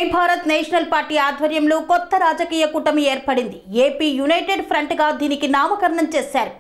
జై Bharat national party ఆధ్వర్యంలో కొత్త రాజకీయ కూటమి ఏర్పడింది. ఏపీ యునైటెడ్ ఫ్రంట్ గా దీనికి నామకరణం చేశారు.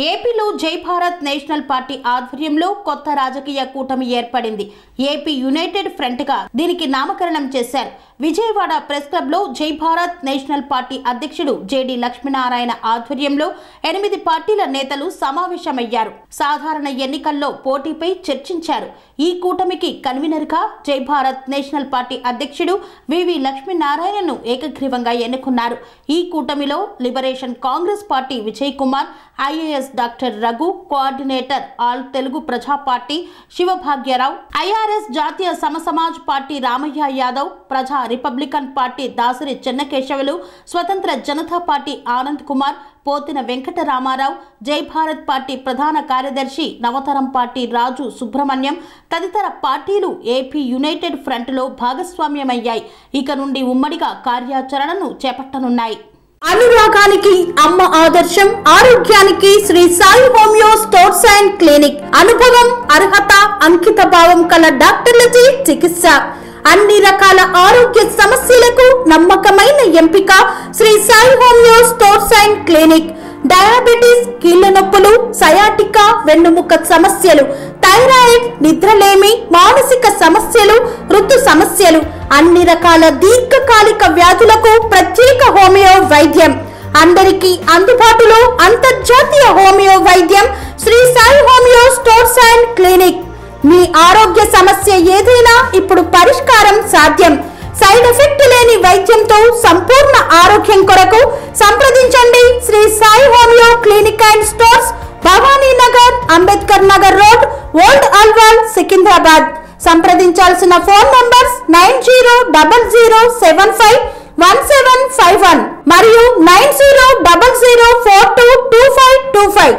ఏపీలో జై భారత్ నేషనల్ పార్టీ ఆధ్వర్యంలో కొత్త రాజకీయ కూటమి ఏర్పడింది. ఏపీ యునైటెడ్ ఫ్రంట్ గా దీనికి నామకరణం చేశారు. విజయవాడ ప్రెస్ క్లబ్ లో జై భారత్ నేషనల్ పార్టీ అధ్యక్షుడు జేడి లక్ష్మీనారాయణ ఆధ్వర్యంలో 8 పార్టీల నేతలు సమావేశమయ్యారు. సాధారణ ఎన్నికల్లో పోటీపై చర్చించారు. ఈ కూటమికి కన్వీనర్ గా జై భారత్ నేషనల్ పార్టీ అధ్యక్షుడు వివి లక్ష్మీనారాయణను ఏకగ్రీవంగా ఎన్నుకున్నారు. ఈ కూటమిలో liberation Congress party Vijay Kumar, IAS doctor Raghu, coordinator all Telugu ప్రజా పార్టీ శివభాగ్యరావు, ఐఆర్ఎస్ జాతీయ సమసమాజ్ పార్టీ రామయ్య యాదవ్, ప్రజా రిపబ్లికన్ పార్టీ దాసరి చెన్నకేశవులు, స్వతంత్ర జనతా పార్టీ ఆనంద్ కుమార్, పోతిన వెంకటరామారావు, జై భారత్ పార్టీ ప్రధాన కార్యదర్శి నవతరం పార్టీ రాజు సుబ్రహ్మణ్యం తదితర పార్టీలు ఏపీ యునైటెడ్ ఫ్రంట్ లో భాగస్వామ్యమయ్యాయి. ఇక నుండి ఉమ్మడిగా కార్యాచరణను చేపట్టనున్నాయి. అనురాగానికి అమ్మ ఆదర్శం, ఆరోగ్యానికి Shri Sai homeo stores and clinic. అనుభవం, అర్హత, అంకిత భావం కల డాక్టర్లచే చికిత్స. అన్ని రకాల ఆరోగ్య సమస్యలకు నమ్మకమైన ఎంపిక Shri Sai homeo stores and clinic. Diabetes, కీళ్ల నొప్పులు, సయాటికా, వెన్నుముక సమస్యలు, థైరాయిడ్, నిద్రలేమి, మానసిక సమస్యలు, ఋతు సమస్యలు, అన్ని రకాల దీర్ఘకాలిక వ్యాధులకు ప్రత్యేక హోమియో వైద్యం. అందరికీ అందుబాటులో అంతర్జాతీయ హోమియో వైద్యం Shri Sai homeo stores and clinic. మీ ఆరోగ్య సమస్య ఏదైనా ఇప్పుడు పరిష్కారం సాధ్యం. సైడ్ ఎఫెక్ట్ లేని వైద్యంతో సంపూర్ణ ఆరోగ్యం కొరకు సంప్రదించండి Shri Sai homeo clinic and stores, Bhavani Nagar, Ambedkar Nagar road, old Alwal, Secunderabad. సంప్రదించాల్సిన ఫోన్ నంబర్స్ 9000751751 మరియు 9000422525.